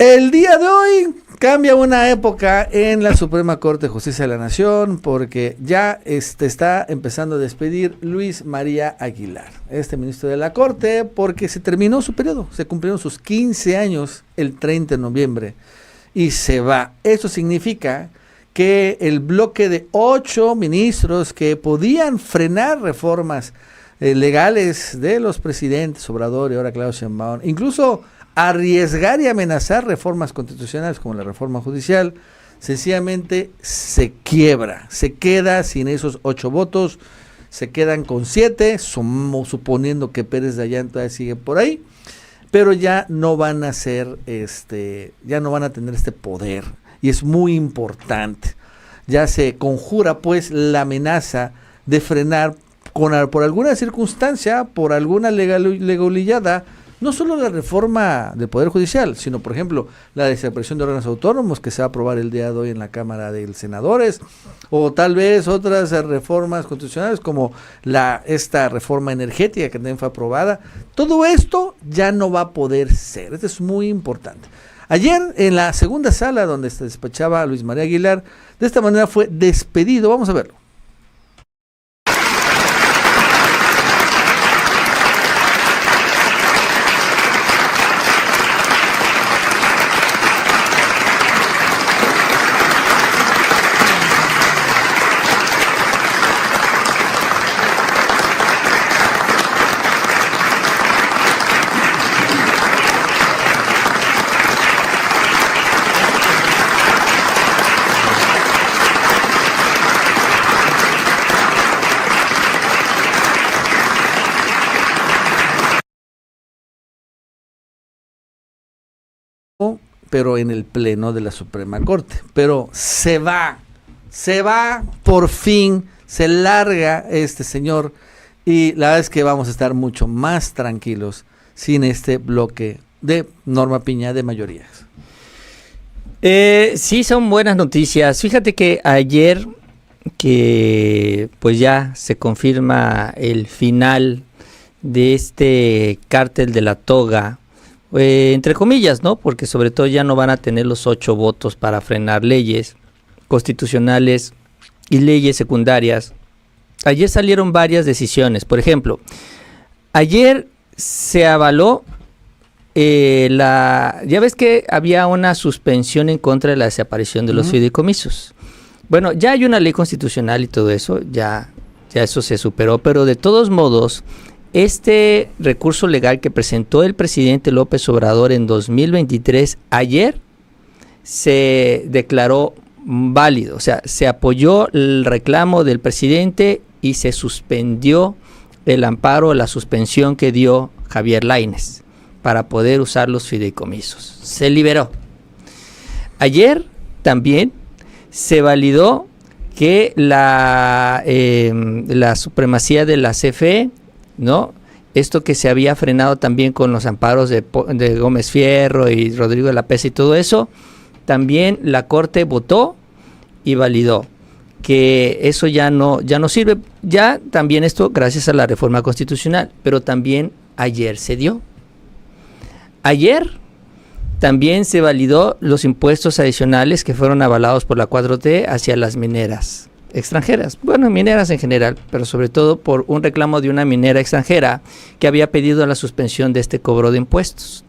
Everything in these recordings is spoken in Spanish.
El día de hoy cambia una época en la Suprema Corte de Justicia de la Nación porque ya está empezando a despedir Luis María Aguilar, ministro de la Corte, porque se terminó su periodo, se cumplieron sus 15 años el 30 de noviembre y se va. Eso significa que el bloque de 8 ministros que podían frenar reformas legales de los presidentes Obrador y ahora Claudio Sheinbaum, incluso arriesgar y amenazar reformas constitucionales como la reforma judicial, sencillamente se quiebra, se queda sin esos 8 votos, se quedan con 7, suponiendo que Pérez Dayán todavía sigue por ahí, pero ya no van a ser, ya no van a tener este poder, y es muy importante. Ya se conjura pues la amenaza de frenar por alguna circunstancia, por alguna legalillada, no solo la reforma del Poder Judicial, sino, por ejemplo, la desaparición de órganos autónomos que se va a aprobar el día de hoy en la Cámara de Senadores, o tal vez otras reformas constitucionales como esta reforma energética que también fue aprobada. Todo esto ya no va a poder ser. Esto es muy importante. Ayer, en la segunda sala donde se despachaba a Luis María Aguilar, de esta manera fue despedido. Vamos a verlo. Pero en el pleno de la Suprema Corte, pero se va por fin, se larga este señor, y la verdad es que vamos a estar mucho más tranquilos sin este bloque de Norma Piña de mayorías. Sí, son buenas noticias. Fíjate que ayer que pues ya se confirma el final de este cártel de la toga, entre comillas, ¿no? Porque sobre todo ya no van a tener los 8 votos para frenar leyes constitucionales y leyes secundarias. Ayer salieron varias decisiones. Por ejemplo, ayer se avaló ya ves que había una suspensión en contra de la desaparición de los fideicomisos. Bueno, ya hay una ley constitucional y todo eso, ya eso se superó, pero de todos modos, este recurso legal que presentó el presidente López Obrador en 2023, ayer se declaró válido, o sea, se apoyó el reclamo del presidente y se suspendió el amparo, la suspensión que dio Javier Lainez para poder usar los fideicomisos. Se liberó. Ayer también se validó que la supremacía de la CFE, ¿no? Esto que se había frenado también con los amparos de Gómez Fierro y Rodrigo de la Pesa y todo eso, también la Corte votó y validó que eso ya no sirve. Ya también esto gracias a la reforma constitucional, pero también ayer se dio. Ayer también se validó los impuestos adicionales que fueron avalados por la 4T hacia las mineras extranjeras, bueno, mineras en general, pero sobre todo por un reclamo de una minera extranjera que había pedido la suspensión de este cobro de impuestos.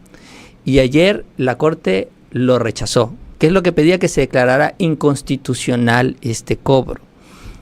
Y ayer la Corte lo rechazó, que es lo que pedía, que se declarara inconstitucional este cobro.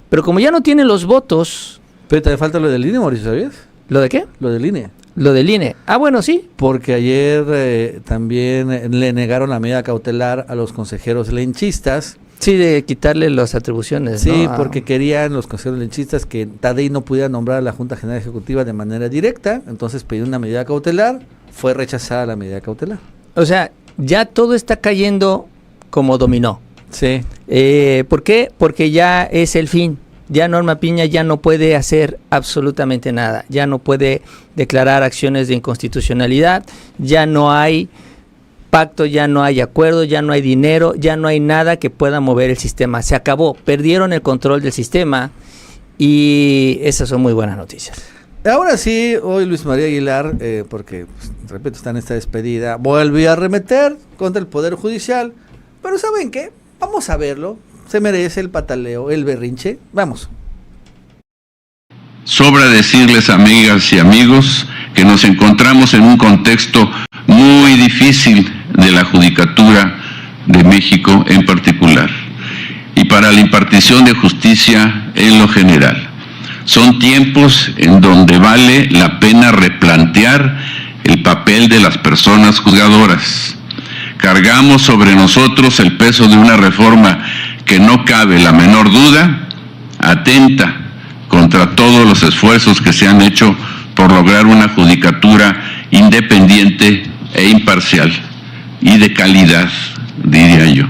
Pero como ya no tiene los votos... Pero te falta lo del INE, Mauricio, ¿sabías? ¿Lo de qué? Lo del INE. Lo del INE. Ah, bueno, sí. Porque ayer también le negaron la medida cautelar a los consejeros lenchistas. Sí, de quitarle las atribuciones. Sí, ¿no? Porque querían los consejeros lenchistas que Tadei no pudiera nombrar a la Junta General Ejecutiva de manera directa, entonces pidieron una medida cautelar, fue rechazada la medida cautelar. O sea, ya todo está cayendo como dominó. Sí. ¿Por qué? Porque ya es el fin. Ya Norma Piña ya no puede hacer absolutamente nada, ya no puede declarar acciones de inconstitucionalidad, ya no hay pacto, ya no hay acuerdo, ya no hay dinero, ya no hay nada que pueda mover el sistema. Se acabó, perdieron el control del sistema y esas son muy buenas noticias. Ahora sí, hoy Luis María Aguilar, porque, pues, repito, está en esta despedida, vuelve a arremeter contra el Poder Judicial, pero ¿saben qué? Vamos a verlo, se merece el pataleo, el berrinche, vamos. Sobra decirles, amigas y amigos, que nos encontramos en un contexto muy difícil de la Judicatura de México en particular, y para la impartición de justicia en lo general. Son tiempos en donde vale la pena replantear el papel de las personas juzgadoras. Cargamos sobre nosotros el peso de una reforma que no cabe la menor duda, atenta contra todos los esfuerzos que se han hecho por lograr una judicatura independiente e imparcial y de calidad, diría yo.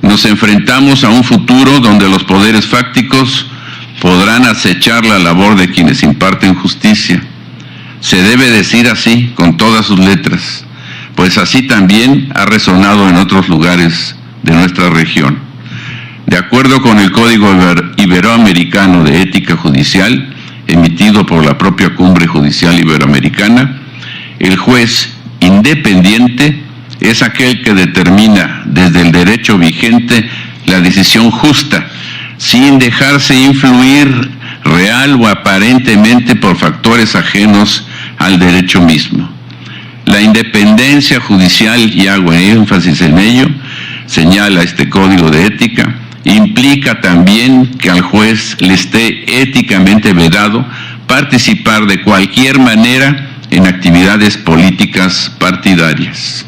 Nos enfrentamos a un futuro donde los poderes fácticos podrán acechar la labor de quienes imparten justicia. Se debe decir así, con todas sus letras, pues así también ha resonado en otros lugares de nuestra región. De acuerdo con el Código Iberoamericano de Ética Judicial, emitido por la propia Cumbre Judicial Iberoamericana, el juez independiente es aquel que determina desde el derecho vigente la decisión justa, sin dejarse influir real o aparentemente por factores ajenos al derecho mismo. La independencia judicial, y hago énfasis en ello, señala este código de ética, implica también que al juez le esté éticamente vedado participar de cualquier manera en actividades políticas partidarias.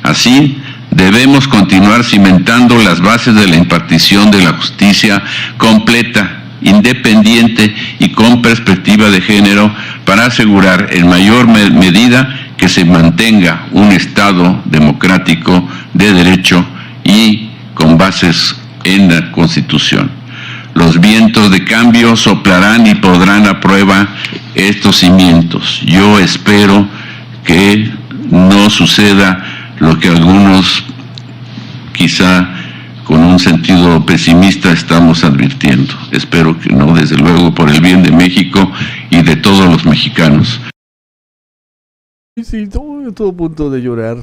Así, debemos continuar cimentando las bases de la impartición de la justicia completa, independiente y con perspectiva de género para asegurar en mayor medida que se mantenga un Estado democrático de derecho y con bases en la Constitución. Los vientos de cambio soplarán y pondrán a prueba estos cimientos. Yo espero que no suceda lo que algunos, quizá con un sentido pesimista, estamos advirtiendo. Espero que no, desde luego, por el bien de México y de todos los mexicanos. Sí, todo a punto de llorar.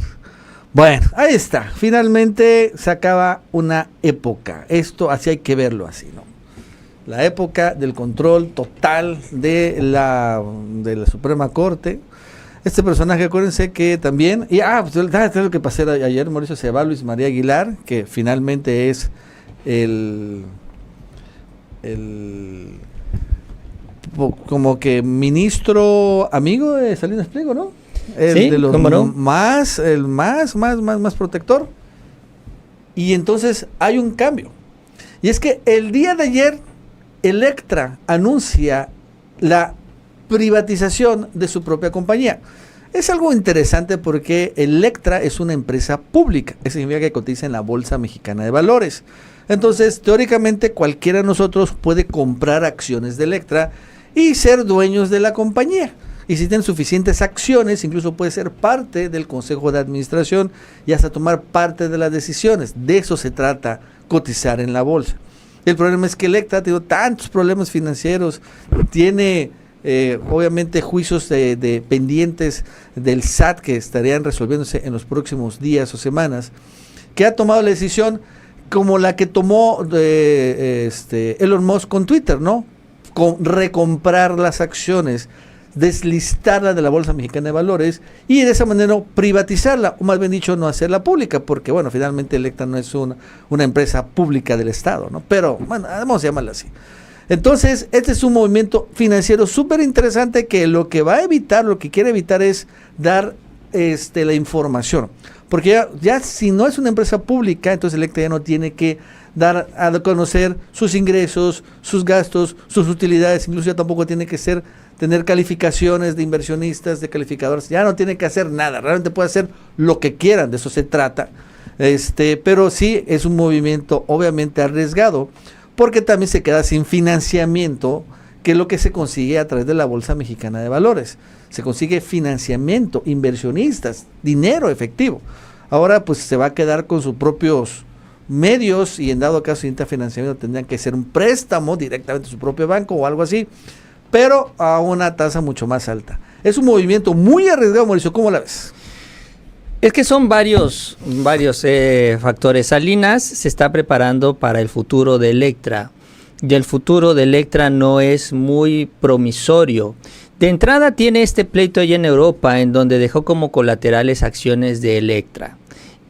Bueno, ahí está. Finalmente se acaba una época. Esto así hay que verlo así, ¿no? La época del control total de la Suprema Corte. Este personaje, acuérdense que también, y pues lo que pasé ayer, Mauricio, se va Luis María Aguilar, que finalmente es como que ministro amigo de Salinas Pliego, ¿no? Sí, de los ¿cómo no? más protector. Y entonces hay un cambio. Y es que el día de ayer Electra anuncia la privatización de su propia compañía. Es algo interesante porque Electra es una empresa pública. Eso significa que cotiza en la Bolsa Mexicana de Valores. Entonces, teóricamente, cualquiera de nosotros puede comprar acciones de Electra y ser dueños de la compañía. Y si tienen suficientes acciones, incluso puede ser parte del Consejo de Administración y hasta tomar parte de las decisiones. De eso se trata, cotizar en la bolsa. El problema es que Electra tiene tantos problemas financieros, tiene obviamente juicios de pendientes del SAT que estarían resolviéndose en los próximos días o semanas, que ha tomado la decisión como la que tomó Elon Musk con Twitter, ¿no? Recomprar las acciones, deslistarla de la Bolsa Mexicana de Valores y de esa manera privatizarla, o más bien dicho, no hacerla pública, porque bueno, finalmente Electra no es una empresa pública del Estado, ¿no? Pero bueno, vamos a llamarla así. Entonces, este es un movimiento financiero súper interesante que lo que va a evitar, lo que quiere evitar es dar la información. Porque ya si no es una empresa pública, entonces Electra ya no tiene que dar a conocer sus ingresos, sus gastos, sus utilidades, incluso ya tampoco tiene que tener calificaciones de inversionistas, de calificadores, ya no tiene que hacer nada, realmente puede hacer lo que quieran, de eso se trata. Pero sí es un movimiento obviamente arriesgado, porque también se queda sin financiamiento, que es lo que se consigue a través de la Bolsa Mexicana de Valores. Se consigue financiamiento, inversionistas, dinero efectivo. Ahora pues se va a quedar con sus propios medios y en dado caso si necesita financiamiento tendrían que ser un préstamo directamente a su propio banco o algo así. pero a una tasa mucho más alta. Es un movimiento muy arriesgado, Mauricio, ¿cómo la ves? Es que son varios factores. Salinas se está preparando para el futuro de Electra y el futuro de Electra no es muy promisorio. De entrada tiene este pleito allá en Europa en donde dejó como colaterales acciones de Electra.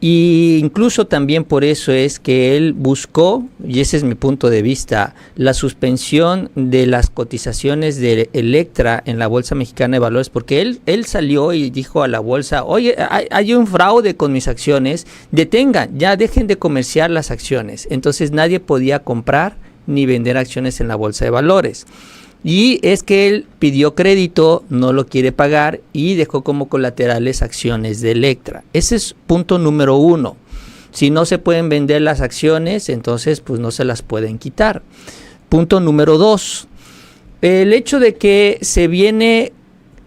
Y incluso también por eso es que él buscó, y ese es mi punto de vista, la suspensión de las cotizaciones de Electra en la Bolsa Mexicana de Valores, porque él salió y dijo a la bolsa, oye, hay un fraude con mis acciones, detengan, ya dejen de comerciar las acciones. Entonces nadie podía comprar ni vender acciones en la Bolsa de Valores. Y es que él pidió crédito, no lo quiere pagar y dejó como colaterales acciones de Electra. Ese es punto número 1. Si no se pueden vender las acciones, entonces pues no se las pueden quitar. Punto número 2. El hecho de que se viene,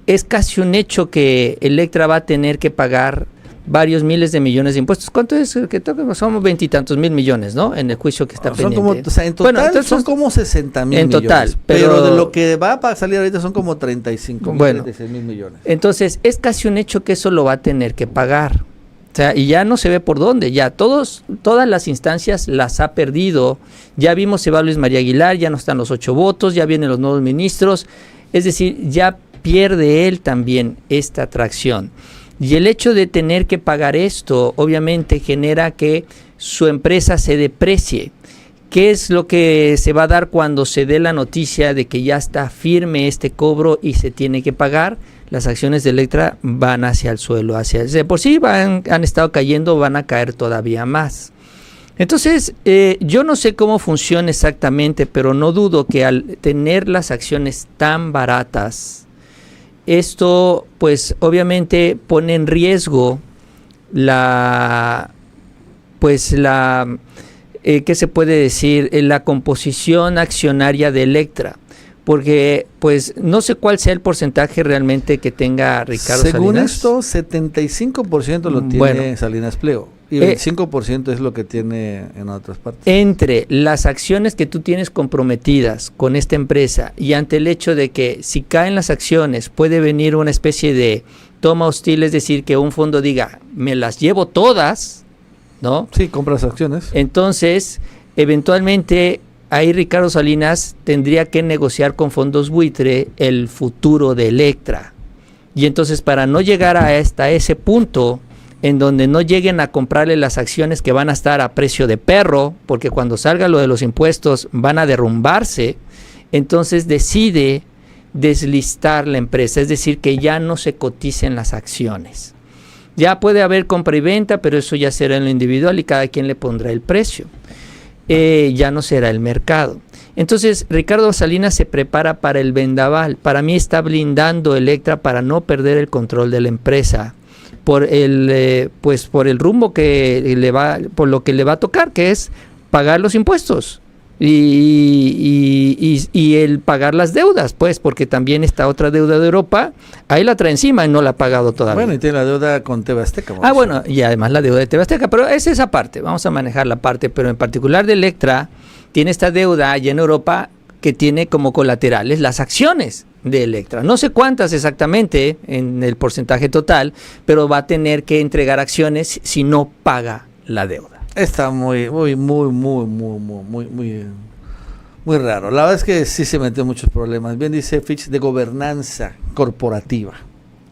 es casi un hecho que Electra va a tener que pagar varios miles de millones de impuestos. ¿Cuánto es que toca? Somos 20 y tantos mil millones, ¿no? En el juicio que está pendiente. Como, o sea, en total entonces, son como 60 mil millones. En total. Pero de lo que va a salir ahorita son como 35 mil, 36 mil millones. Entonces, es casi un hecho que eso lo va a tener que pagar. O sea, y ya no se ve por dónde. Ya todas las instancias las ha perdido. Ya vimos, se va Luis María Aguilar, ya no están los 8 votos, ya vienen los nuevos ministros. Es decir, ya pierde él también esta atracción. Y el hecho de tener que pagar esto, obviamente, genera que su empresa se deprecie. ¿Qué es lo que se va a dar cuando se dé la noticia de que ya está firme este cobro y se tiene que pagar? Las acciones de Electra van hacia el suelo, de por sí han estado cayendo, van a caer todavía más. Entonces, yo no sé cómo funciona exactamente, pero no dudo que al tener las acciones tan baratas, esto, pues, obviamente pone en riesgo ¿qué se puede decir? La composición accionaria de Electra. Porque, pues, no sé cuál sea el porcentaje realmente que tenga Ricardo Según Salinas. esto, 75% lo tiene Salinas Pliego. Y 25% es lo que tiene en otras partes. Entre las acciones que tú tienes comprometidas con esta empresa y ante el hecho de que si caen las acciones puede venir una especie de toma hostil, es decir, que un fondo diga, me las llevo todas, ¿no? Sí, compras acciones. Entonces, eventualmente, ahí Ricardo Salinas tendría que negociar con fondos buitre el futuro de Electra. Y entonces, para no llegar hasta ese punto en donde no lleguen a comprarle las acciones que van a estar a precio de perro, porque cuando salga lo de los impuestos van a derrumbarse, entonces decide deslistar la empresa, es decir, que ya no se coticen las acciones. Ya puede haber compra y venta, pero eso ya será en lo individual y cada quien le pondrá el precio. Ya no será el mercado. Entonces, Ricardo Salinas se prepara para el vendaval. Para mí está blindando Electra para no perder el control de la empresa. Por el rumbo por lo que le va a tocar, que es pagar los impuestos y el pagar las deudas, pues, porque también está otra deuda de Europa, ahí la trae encima y no la ha pagado todavía. Bueno, y tiene la deuda con TV Azteca. Bueno, y además la deuda de TV Azteca, pero es esa parte, vamos a manejar la parte, pero en particular de Electra, tiene esta deuda allá en Europa que tiene como colaterales las acciones de Electra. No sé cuántas exactamente en el porcentaje total, pero va a tener que entregar acciones si no paga la deuda. Está muy raro. La verdad es que sí se metió en muchos problemas. Bien dice Fitch, de gobernanza corporativa.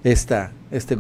Este grupo.